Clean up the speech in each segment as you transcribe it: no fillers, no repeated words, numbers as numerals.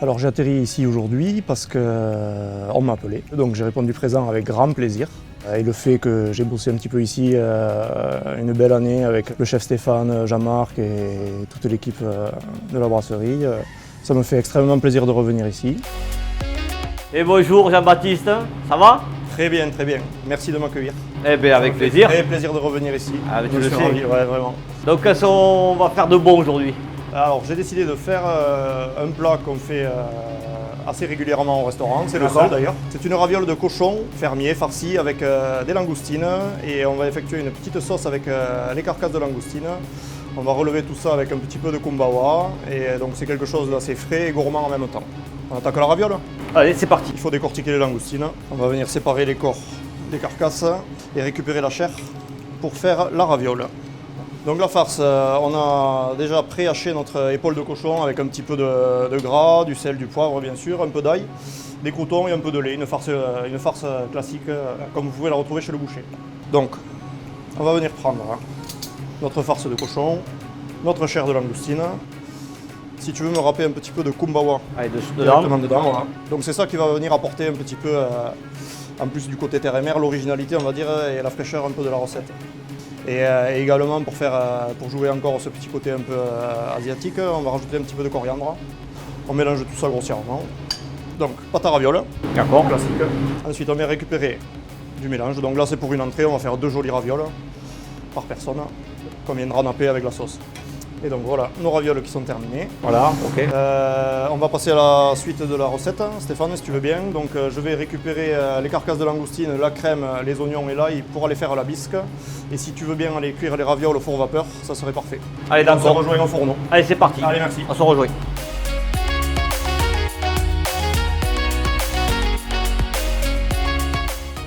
Alors j'ai atterri ici aujourd'hui parce qu'on m'a appelé, donc j'ai répondu présent avec grand plaisir. Et le fait que j'ai bossé un petit peu ici une belle année avec le chef Stéphane, Jean-Marc et toute l'équipe de la brasserie, ça me fait extrêmement plaisir de revenir ici. Et bonjour Jean-Baptiste, ça va? Très bien, très bien. Merci de m'accueillir. Eh bien avec plaisir. Très plaisir de revenir ici. Ah, mais tu Je le suis sais. ravi, ouais, vraiment. Donc qu'est-ce qu'on va faire de bon aujourd'hui? Alors j'ai décidé de faire un plat qu'on fait assez régulièrement au restaurant, c'est le D'accord. seul d'ailleurs. C'est une raviole de cochon fermier farcie avec des langoustines et on va effectuer une petite sauce avec les carcasses de langoustines. On va relever tout ça avec un petit peu de kumbawa et donc c'est quelque chose d'assez frais et gourmand en même temps. On attaque la raviole. Allez, c'est parti. Il faut décortiquer les langoustines. On va venir séparer les corps des carcasses et récupérer la chair pour faire la raviole. Donc la farce, on a déjà pré-haché notre épaule de cochon avec un petit peu de gras, du sel, du poivre bien sûr, un peu d'ail, des croûtons et un peu de lait, une farce classique comme vous pouvez la retrouver chez le boucher. Donc on va venir prendre notre farce de cochon, notre chair de langoustine. Si tu veux me râper un petit peu de kumbawa Allez, directement dedans. Voilà. Donc c'est ça qui va venir apporter un petit peu, en plus du côté terre et mer, l'originalité on va dire et la fraîcheur un peu de la recette. Et également pour jouer encore ce petit côté un peu asiatique, on va rajouter un petit peu de coriandre. On mélange tout ça grossièrement. Donc pâte à ravioles, D'accord. classique. Ensuite on vient récupérer du mélange. Donc là c'est pour une entrée, on va faire 2 jolies ravioles par personne qu'on viendra napper avec la sauce. Et donc voilà, nos ravioles qui sont terminées. Voilà, ok. On va passer à la suite de la recette, Stéphane, si tu veux bien. Donc je vais récupérer les carcasses de langoustine, la crème, les oignons et l'ail pour aller faire la bisque. Et si tu veux bien aller cuire les ravioles au four vapeur, ça serait parfait. Allez, On se d'accord. rejoint au fourneau. Allez, c'est parti. Allez, merci. On se rejoint.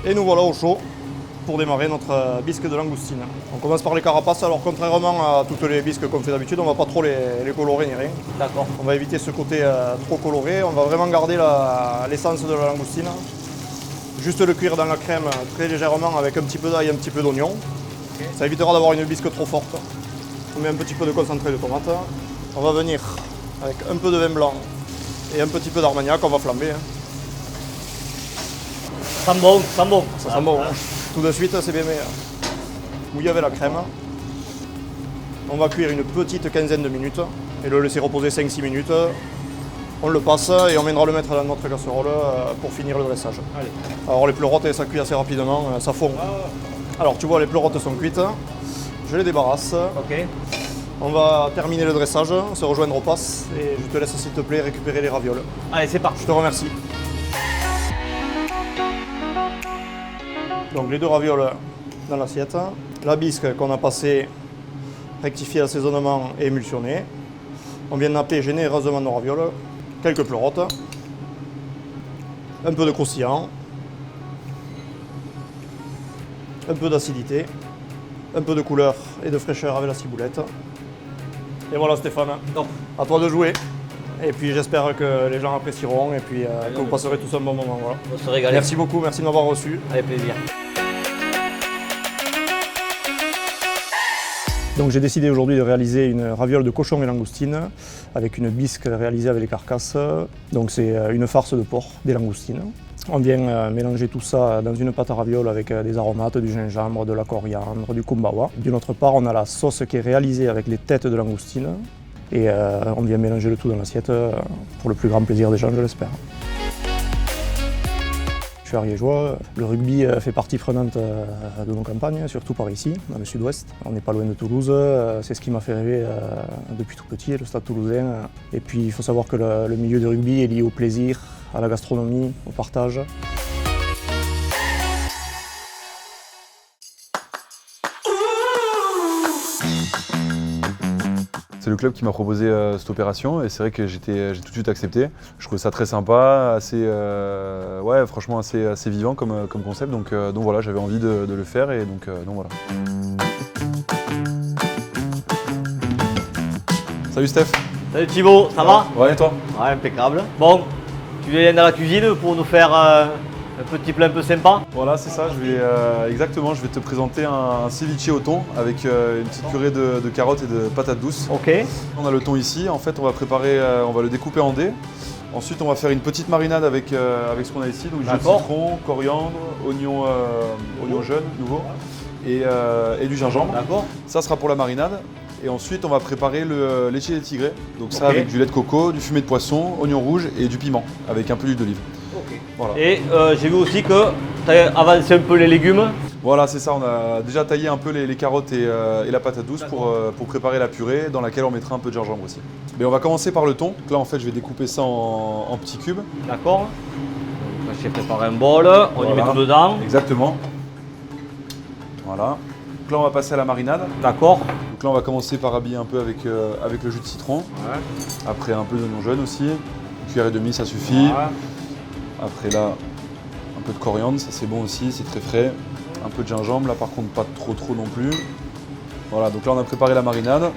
Et nous voilà au chaud pour démarrer notre bisque de langoustine. On commence par les carapaces, alors contrairement à toutes les bisques qu'on fait d'habitude, on ne va pas trop les colorer ni rien. D'accord. On va éviter ce côté trop coloré, on va vraiment garder l'essence de la langoustine. Juste le cuire dans la crème très légèrement avec un petit peu d'ail et un petit peu d'oignon. Okay. Ça évitera d'avoir une bisque trop forte. On met un petit peu de concentré de tomate. On va venir avec un peu de vin blanc et un petit peu d'armagnac, on va flamber. Ça sent bon, ça sent bon. Ça sent bon. Tout de suite, c'est bien mouillé avec la crème. On va cuire une petite quinzaine de minutes et le laisser reposer 5-6 minutes. On le passe et on viendra le mettre dans notre casserole pour finir le dressage. Allez. Alors les pleurotes, ça cuit assez rapidement, ça fond. Alors tu vois, les pleurotes sont cuites. Je les débarrasse. Ok. On va terminer le dressage, se rejoindre au pass et je te laisse s'il te plaît récupérer les ravioles. Allez, c'est parti. Je te remercie. Donc les 2 ravioles dans l'assiette, la bisque qu'on a passée, rectifiée l'assaisonnement et émulsionnée. On vient napper généreusement nos ravioles, quelques pleurotes, un peu de croustillant, un peu d'acidité, un peu de couleur et de fraîcheur avec la ciboulette. Et voilà Stéphane, Donc, à toi de jouer. Et puis j'espère que les gens apprécieront et puis que vous passerez tous un bon moment. Voilà. on va se régaler. Merci beaucoup, merci de m'avoir reçu. Avec plaisir. Donc j'ai décidé aujourd'hui de réaliser une raviole de cochon et langoustine avec une bisque réalisée avec les carcasses. Donc c'est une farce de porc, des langoustines. On vient mélanger tout ça dans une pâte à ravioles avec des aromates, du gingembre, de la coriandre, du kumbawa. D'une autre part, on a la sauce qui est réalisée avec les têtes de langoustine et on vient mélanger le tout dans l'assiette pour le plus grand plaisir des gens, je l'espère. Je suis ariégeois, le rugby fait partie prenante de nos campagnes, surtout par ici, dans le sud-ouest. On n'est pas loin de Toulouse, c'est ce qui m'a fait rêver depuis tout petit, le stade toulousain. Et puis il faut savoir que le milieu du rugby est lié au plaisir, à la gastronomie, au partage. C'est le club qui m'a proposé cette opération et c'est vrai que j'ai tout de suite accepté. Je trouvais ça très sympa, franchement assez vivant comme concept. Donc voilà, j'avais envie de le faire et donc voilà. Salut Steph. Salut Thibaut, ça va? Ouais, et toi? Ouais, impeccable. Bon, tu viens dans la cuisine pour nous faire un petit plat un peu sympa? Voilà, c'est ça, exactement, je vais te présenter un ceviche au thon avec une petite purée de carottes et de patates douces. Ok. On a le thon ici, en fait on va le découper en dés. Ensuite, on va faire une petite marinade avec ce qu'on a ici, donc jus de D'accord. citron, coriandre, oignon jaune nouveau et du gingembre. D'accord. Ça sera pour la marinade. Et ensuite, on va préparer le leche de tigre. Donc ça Ok. avec du lait de coco, du fumet de poisson, oignon rouge et du piment avec un peu d'huile d'olive. Ok. Voilà. Et j'ai vu aussi que tu as avancé un peu les légumes. Voilà, c'est ça. On a déjà taillé un peu les carottes et la patate douce pour préparer la purée dans laquelle on mettra un peu de gingembre aussi. Mais on va commencer par le thon. Donc là, en fait, je vais découper ça en petits cubes. D'accord. Donc, j'ai préparé un bol, on y Voilà. met tout dedans. Exactement. Voilà. Donc là, on va passer à la marinade. D'accord. Donc là, on va commencer par habiller un peu avec le jus de citron. Ouais. Après, un peu d'oignon jaune aussi. Une cuillère et demie, ça suffit. Après, là, un peu de coriandre, ça c'est bon aussi, c'est très frais. Un peu de gingembre, là par contre, pas trop non plus. Voilà, donc là, on a préparé la marinade.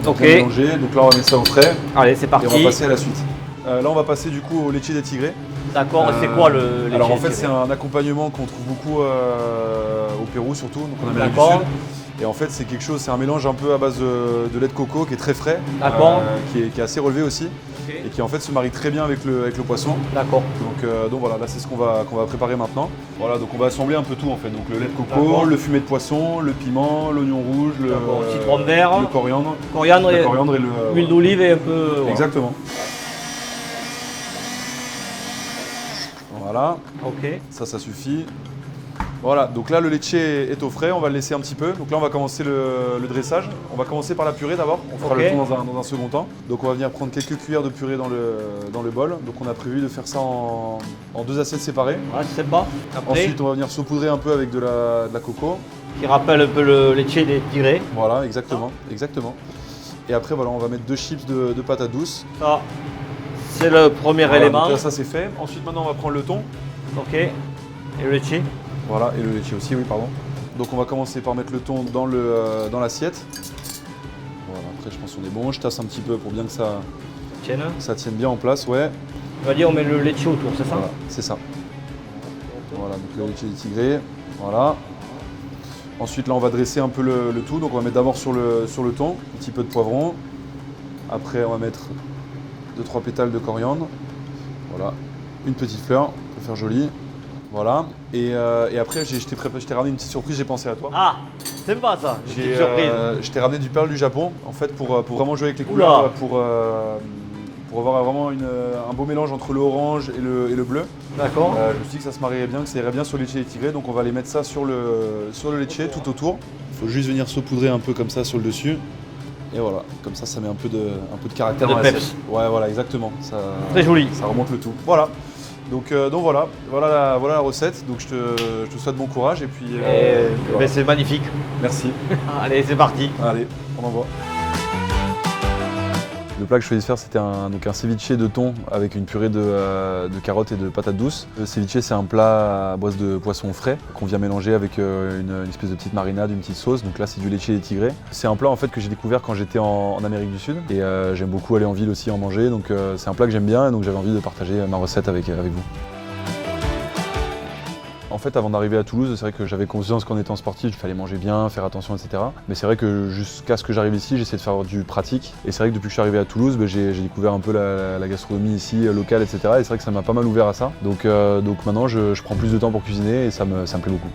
On a Ok. bien mélangé. Donc là, on va mettre ça au frais Allez, c'est et on parti. va passer à la suite. Là, on va passer du coup au leche des tigres. D'accord. C'est quoi le Alors en leche fait, tiré c'est un accompagnement qu'on trouve beaucoup au Pérou surtout, donc en Amérique du D'accord. Sud. Et en fait, c'est quelque chose, c'est un mélange un peu à base de lait de coco qui est très frais, D'accord. qui est assez relevé aussi, et qui en fait se marie très bien avec le poisson. D'accord. Donc voilà, là c'est ce qu'on va préparer maintenant. Voilà, donc on va assembler un peu tout en fait. Donc le lait de coco, D'accord. le fumet de poisson, le piment, l'oignon rouge, D'accord. Citron vert. le coriandre, Coriandre le et coriandre et le huile d'olive et un peu. Voilà. Exactement. Voilà. Ok. Ça suffit. Voilà, donc là le leche est au frais, on va le laisser un petit peu. Donc là on va commencer le dressage. On va commencer par la purée d'abord, on fera Ok. le thon dans un second temps. Donc on va venir prendre quelques cuillères de purée dans le bol. Donc on a prévu de faire ça en 2 assiettes séparées. Voilà, c'est sympa. Après, Ensuite on va venir saupoudrer un peu avec de la coco. qui rappelle un peu le leche des tirés. Voilà, exactement. Et après voilà, on va mettre 2 chips de patates douces. Ça, c'est le premier Voilà, élément. donc là ça c'est fait. Ensuite maintenant on va prendre le thon. Ok. Et le leche. Voilà, et le leche aussi, oui, pardon. Donc on va commencer par mettre le thon dans l'assiette. Voilà, après je pense qu'on est bon. Je tasse un petit peu pour bien que Tiens. ça tienne bien en place, ouais. On va dire on met le leche autour, c'est ça? Voilà, c'est ça. Voilà, donc le leche des tigrés, voilà. Ensuite là on va dresser un peu le tout. Donc on va mettre d'abord sur le thon, un petit peu de poivron. Après on va mettre 2-3 pétales de coriandre. Voilà, une petite fleur pour faire joli. Voilà, et après je t'ai ramené une petite surprise, j'ai pensé à toi. Ah, sympa ça, une petite surprise. Je t'ai ramené du perle du Japon, en fait pour vraiment jouer avec les Oula. couleurs, pour avoir vraiment un beau mélange entre le orange et le bleu. D'accord. Je me suis dit que ça se marierait bien, que ça irait bien sur le leche des tigrés, donc on va aller mettre ça sur le leche tout autour. Il faut juste venir saupoudrer un peu comme ça sur le dessus. Et voilà, comme ça met un peu de caractère De dans peps. l'assiette. Ouais, voilà, exactement. Ça, Très joli. ça remonte le tout. Voilà. Donc voilà la recette. Donc je te souhaite bon courage et puis voilà. Ben, c'est magnifique. Merci. Allez, c'est parti. Allez, on envoie. Le plat que je choisis de faire, c'était un ceviche de thon avec une purée de carottes et de patates douces. Le ceviche, c'est un plat à base de poisson frais qu'on vient mélanger avec une espèce de petite marinade, une petite sauce. Donc là, c'est du leche des tigrés. C'est un plat en fait que j'ai découvert quand j'étais en Amérique du Sud et j'aime beaucoup aller en ville aussi en manger. Donc c'est un plat que j'aime bien et donc j'avais envie de partager ma recette avec vous. En fait, avant d'arriver à Toulouse, c'est vrai que j'avais conscience qu'en étant sportif, il fallait manger bien, faire attention, etc. Mais c'est vrai que jusqu'à ce que j'arrive ici, j'essaie de faire du pratique. Et c'est vrai que depuis que je suis arrivé à Toulouse, j'ai découvert un peu la gastronomie ici, locale, etc. Et c'est vrai que ça m'a pas mal ouvert à ça. Donc maintenant, je prends plus de temps pour cuisiner et ça me plaît beaucoup.